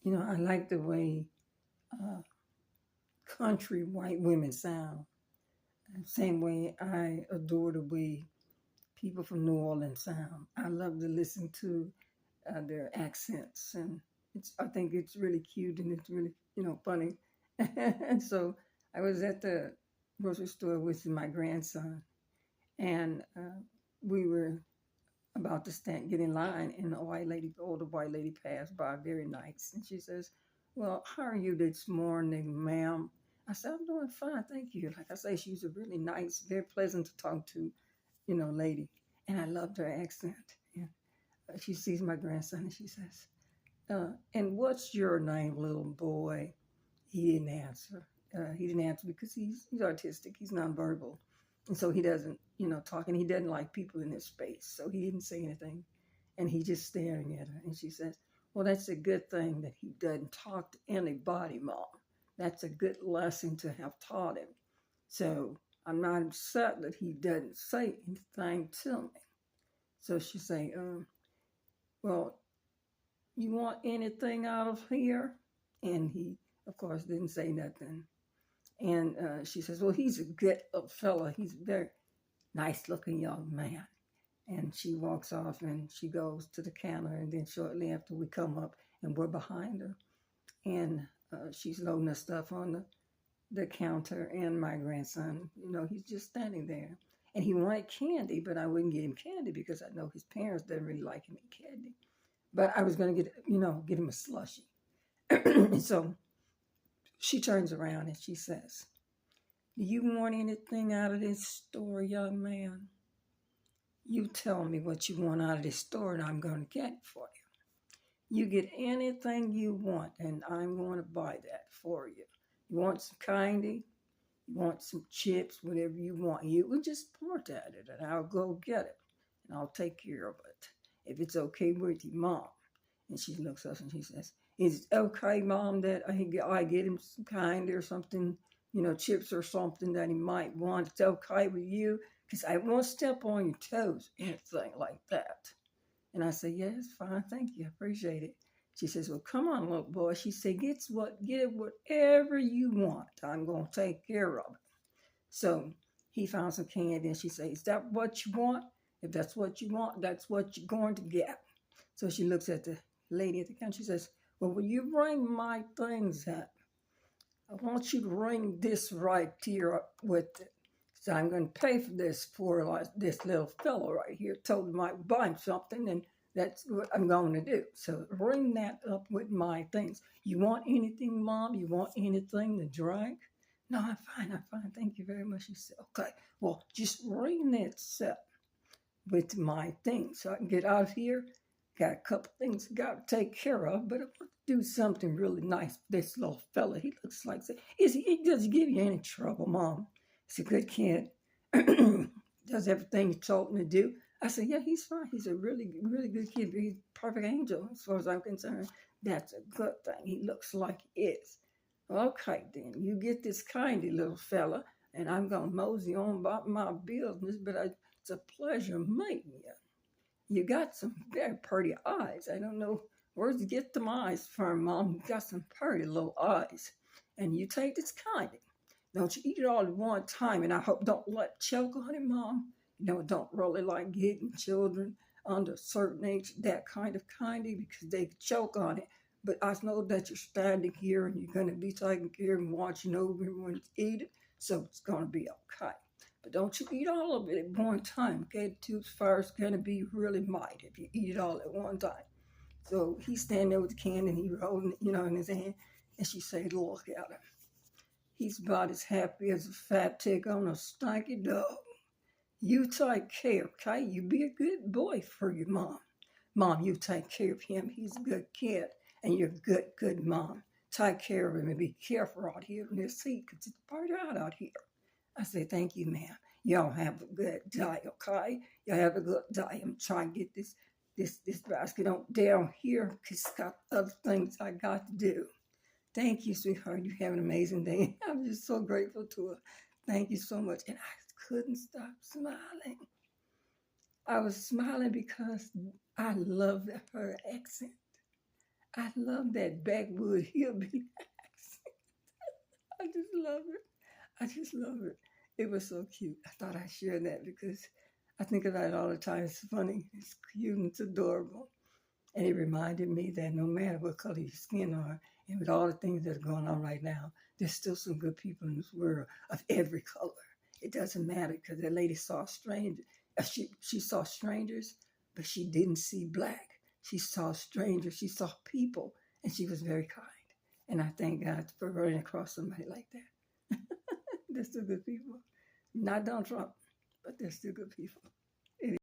I like the way uh, country white women sound. Same way I adore the way people from New Orleans sound. I love to listen to their accents, and I think it's really cute and it's really funny. And so I was at the grocery store with my grandson, and we were about to get in line, and older white lady passed by, very nice, and she says, "Well, how are you this morning, ma'am?" I said, "I'm doing fine, thank you." Like I say, she's a really nice, very pleasant to talk to, lady, and I loved her accent. And she sees my grandson, and she says, "And what's your name, little boy?" He didn't answer. He didn't answer because he's autistic. He's nonverbal, and so he doesn't, talk, and he doesn't like people in his space. So he didn't say anything, and he just staring at her. And she says, "Well, that's a good thing that he doesn't talk to anybody, Mom. That's a good lesson to have taught him. So I'm not upset that he doesn't say anything to me." So she say, "Well, you want anything out of here?" And he, of course, didn't say nothing. And she says, "Well, he's a good fella. He's a very nice looking young man." And she walks off and she goes to the counter. And then shortly after, we come up and we're behind her. And she's loading the stuff on the counter. And my grandson, he's just standing there. And he wanted candy, but I wouldn't get him candy because I know his parents didn't really like him in candy. But I was going to get him a slushie. And so she turns around and she says, "Do you want anything out of this store, young man? You tell me what you want out of this store and I'm going to get it for you. You get anything you want and I'm going to buy that for you. You want some candy? You want some chips? Whatever you want. You would just point at it and I'll go get it and I'll take care of it. If it's okay with you, Mom." And she looks up and she says, "Is it okay, Mom, that I get him some candy or something, chips or something that he might want? It's okay with you? Because I won't step on your toes, anything like that." And I said, "Yeah, it's fine. Thank you. I appreciate it." She says, "Well, come on, little boy." She said, get whatever you want. I'm going to take care of it." So he found some candy and she says, "Is that what you want? If that's what you want, that's what you're going to get." So she looks at the lady at the counter. She says, "Well, will you bring my things up? I want you to ring this right here up with it. So I'm going to pay for this for this little fellow right here. Told him I would buy him something, and that's what I'm going to do. So ring that up with my things. You want anything, Mom? You want anything to drink?" "No, I'm fine. I'm fine. Thank you very much." She said, "Okay, well, just ring that up with my things so I can get out of here. Got a couple things I got to take care of, but I want to do something really nice for this little fella. He looks like, he doesn't give you any trouble, Mom. He's a good kid. Does everything you told him to do." I said, "Yeah, he's fine. He's a really, really good kid. He's a perfect angel as far as I'm concerned. That's a good thing. He looks like he is." "Okay, then, you get this kindly little fella, and I'm going to mosey on about my business, but it's a pleasure meeting you. You got some very pretty eyes. I don't know where to get them eyes from, Mom. You got some pretty little eyes. And you take this candy. Don't you eat it all at one time, and I hope don't let choke on it, Mom. Don't really like getting children under a certain age that kind of candy because they choke on it. But I know that you're standing here and you're going to be taking care and watching over when you eat it, so it's going to be okay. But don't you eat all of it at one time, okay? The tooth fire's gonna be really mighty if you eat it all at one time." So he's standing there with the can and he's holding it, in his hand. And she said, "Look at him. He's about as happy as a fat tick on a stanky dog. You take care, okay? You be a good boy for your mom. Mom, you take care of him. He's a good kid. And you're a good, good mom. Take care of him and be careful out here in this heat because it's burnt out here." I said, "Thank you, ma'am. Y'all have a good day, okay? Y'all have a good day. I'm trying to get this basket on down here because it's got other things I got to do." "Thank you, sweetheart. You have an amazing day." I'm just so grateful to her. Thank you so much. And I couldn't stop smiling. I was smiling because I love her accent. I love that backwood hillbilly accent. I just love it. I just love it. It was so cute. I thought I'd share that because I think about it all the time. It's funny. It's cute and it's adorable. And it reminded me that no matter what color your skin are, and with all the things that are going on right now, there's still some good people in this world of every color. It doesn't matter because that lady saw strangers. She saw strangers, but she didn't see black. She saw strangers. She saw people, and she was very kind. And I thank God for running across somebody like that. They're still good people. Not Donald Trump, but they're still good people.